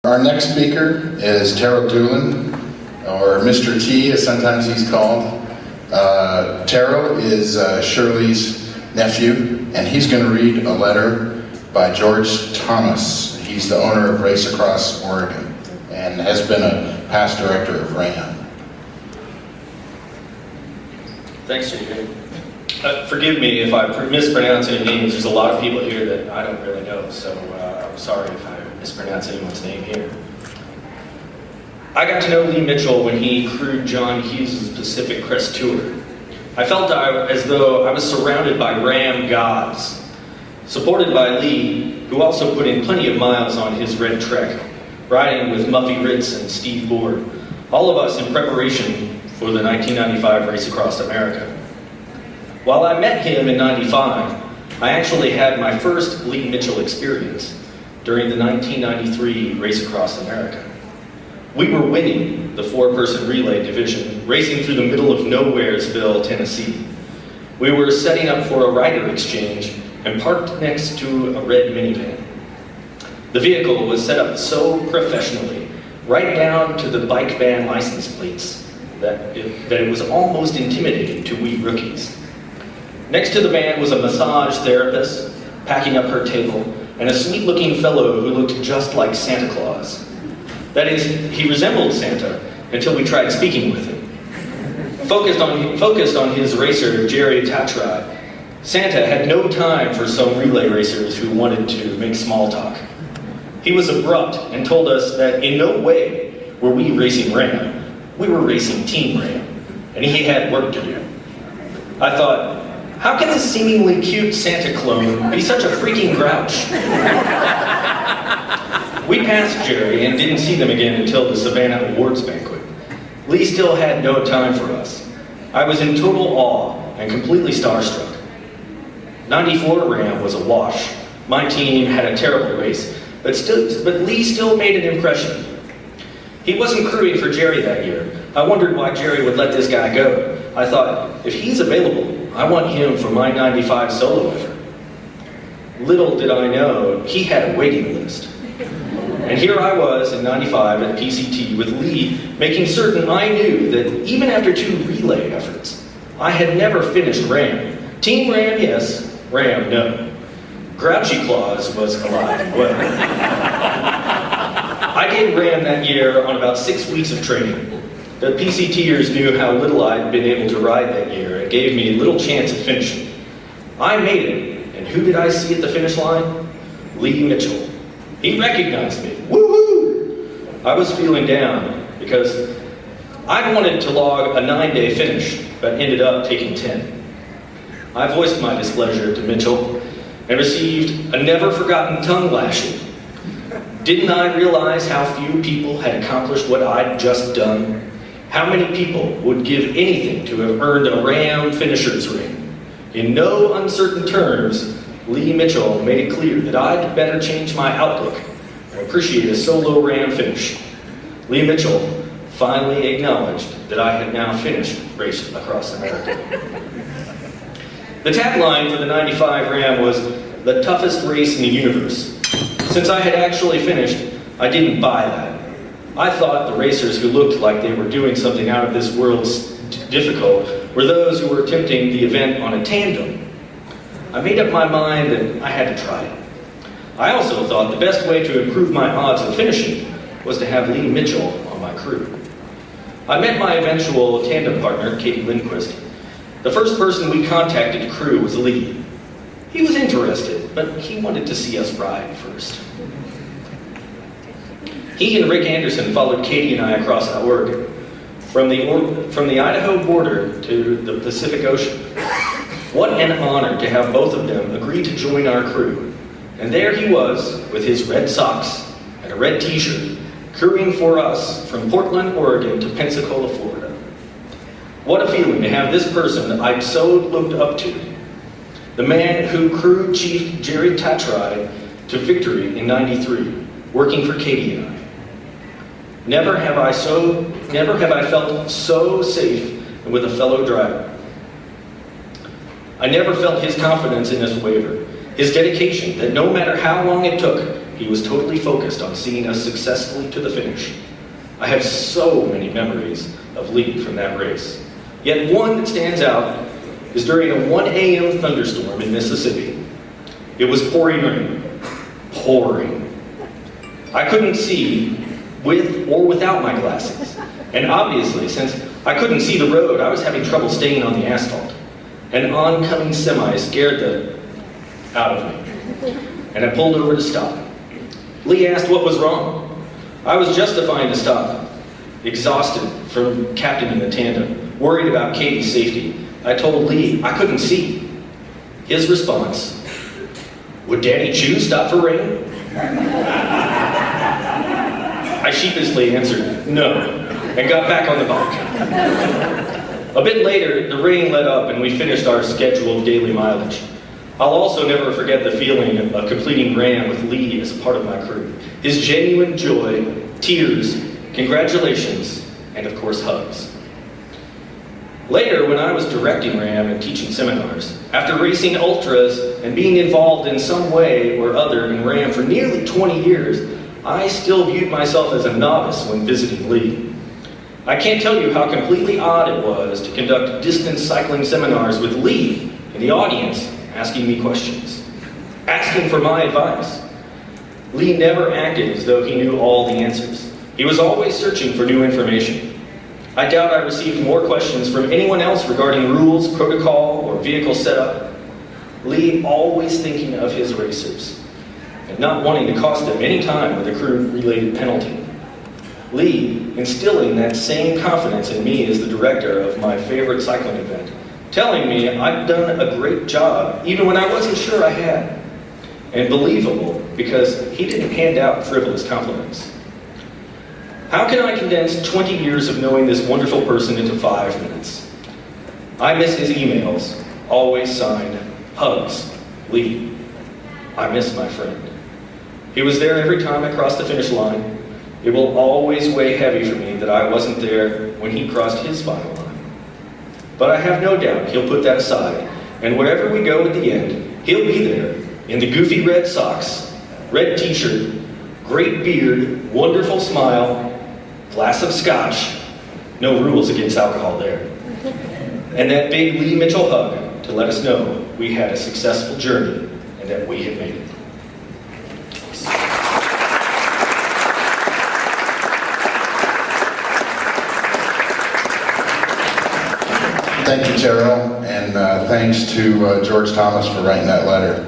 Our next speaker is Terrell Doolin, or Mr. T, as sometimes he's called. Terrell is Shirley's nephew, and he's going to read a letter by George Thomas. He's the owner of Race Across Oregon, and has been a past director of RAM. Thanks, JJ. Forgive me if I mispronounce any names. There's a lot of people here that I don't really know, so I'm sorry if I mispronounce anyone's name here. I got to know Lee Mitchell when he crewed John Hughes' Pacific Crest Tour. I felt as though I was surrounded by RAM gods, supported by Lee, who also put in plenty of miles on his red trek, riding with Muffy Ritz and Steve Board, all of us in preparation for the 1995 Race Across America. While I met him in '95, I actually had my first Lee Mitchell experience during the 1993 Race Across America. We were winning the four-person relay division, racing through the middle of Nowheresville, Tennessee. We were setting up for a rider exchange and parked next to a red minivan. The vehicle was set up so professionally, right down to the bike van license plates, that it was almost intimidating to we rookies. Next to the van was a massage therapist packing up her table, and a sweet-looking fellow who looked just like Santa Claus. That is, he resembled Santa until we tried speaking with him. Focused on his racer, Jerry Tatrai, Santa had no time for some relay racers who wanted to make small talk. He was abrupt and told us that in no way were we racing RAM, we were racing Team RAM, and he had work to do. I thought, how can this seemingly cute Santa clone be such a freaking grouch? We passed Jerry and didn't see them again until the Savannah Awards banquet. Lee still had no time for us. I was in total awe and completely starstruck. 94 RAM was a wash. My team had a terrible race, but Lee still made an impression. He wasn't crewing for Jerry that year. I wondered why Jerry would let this guy go. I thought, if he's available, I want him for my 95 solo effort. Little did I know, he had a waiting list. And here I was in '95 at PCT with Lee, making certain I knew that even after 2 relay efforts, I had never finished RAM. Team RAM, yes. RAM, no. Grouchy Claus was alive and well. I did RAM that year on about 6 weeks of training. The PCTers knew how little I'd been able to ride that year and gave me little chance at finishing. I made it, and who did I see at the finish line? Lee Mitchell. He recognized me. Woohoo! I was feeling down because I wanted to log a 9-day finish, but ended up taking 10. I voiced my displeasure to Mitchell and received a never-forgotten tongue lashing. Didn't I realize how few people had accomplished what I'd just done? How many people would give anything to have earned a RAM finisher's ring? In no uncertain terms, Lee Mitchell made it clear that I'd better change my outlook and appreciate a solo RAM finish. Lee Mitchell finally acknowledged that I had now finished Race Across America. The tagline for the '95 RAM was, "The toughest race in the universe." Since I had actually finished, I didn't buy that. I thought the racers who looked like they were doing something out of this world difficult were those who were attempting the event on a tandem. I made up my mind that I had to try it. I also thought the best way to improve my odds of finishing was to have Lee Mitchell on my crew. I met my eventual tandem partner, Katie Lindquist. The first person we contacted to crew was Lee. He was interested, but he wanted to see us ride first. He and Rick Anderson followed Katie and I across Oregon, from the Idaho border to the Pacific Ocean. What an honor to have both of them agree to join our crew. And there he was, with his red socks and a red t-shirt, crewing for us from Portland, Oregon to Pensacola, Florida. What a feeling to have this person that I'd so looked up to, the man who crewed Chief Jerry Tatrai to victory in '93, working for Katie and I. Never have I felt so safe with a fellow driver. I never felt his confidence in us waver, his dedication that no matter how long it took, he was totally focused on seeing us successfully to the finish. I have so many memories of Lee from that race. Yet one that stands out is during a 1 a.m. thunderstorm in Mississippi. It was pouring rain. Pouring. I couldn't see with or without my glasses. And obviously, since I couldn't see the road, I was having trouble staying on the asphalt. An oncoming semi scared the out of me, and I pulled over to stop. Lee asked what was wrong. I was justifying to stop, exhausted from captaining the tandem, worried about Katie's safety. I told Lee I couldn't see. His response, "Would Daddy Chew stop for rain?" I sheepishly answered, "No," and got back on the bike. A bit later, the rain let up and we finished our scheduled daily mileage. I'll also never forget the feeling of completing RAM with Lee as a part of my crew. His genuine joy, tears, congratulations, and of course hugs. Later, when I was directing RAM and teaching seminars, after racing ultras and being involved in some way or other in RAM for nearly 20 years, I still viewed myself as a novice when visiting Lee. I can't tell you how completely odd it was to conduct distance cycling seminars with Lee in the audience asking me questions, asking for my advice. Lee never acted as though he knew all the answers. He was always searching for new information. I doubt I received more questions from anyone else regarding rules, protocol, or vehicle setup. Lee always thinking of his racers and not wanting to cost them any time with a crew-related penalty. Lee instilling that same confidence in me as the director of my favorite cycling event, telling me I'd done a great job even when I wasn't sure I had. And believable because he didn't hand out frivolous compliments. How can I condense 20 years of knowing this wonderful person into 5 minutes? I miss his emails, always signed, "Hugs, Lee." I miss my friend. He was there every time I crossed the finish line. It will always weigh heavy for me that I wasn't there when he crossed his final line. But I have no doubt he'll put that aside, and wherever we go at the end, he'll be there in the goofy red socks, red t-shirt, great beard, wonderful smile, glass of scotch, no rules against alcohol there, and that big Lee Mitchell hug to let us know we had a successful journey and that we had made it. Thank you, Terrell, and thanks to George Thomas for writing that letter.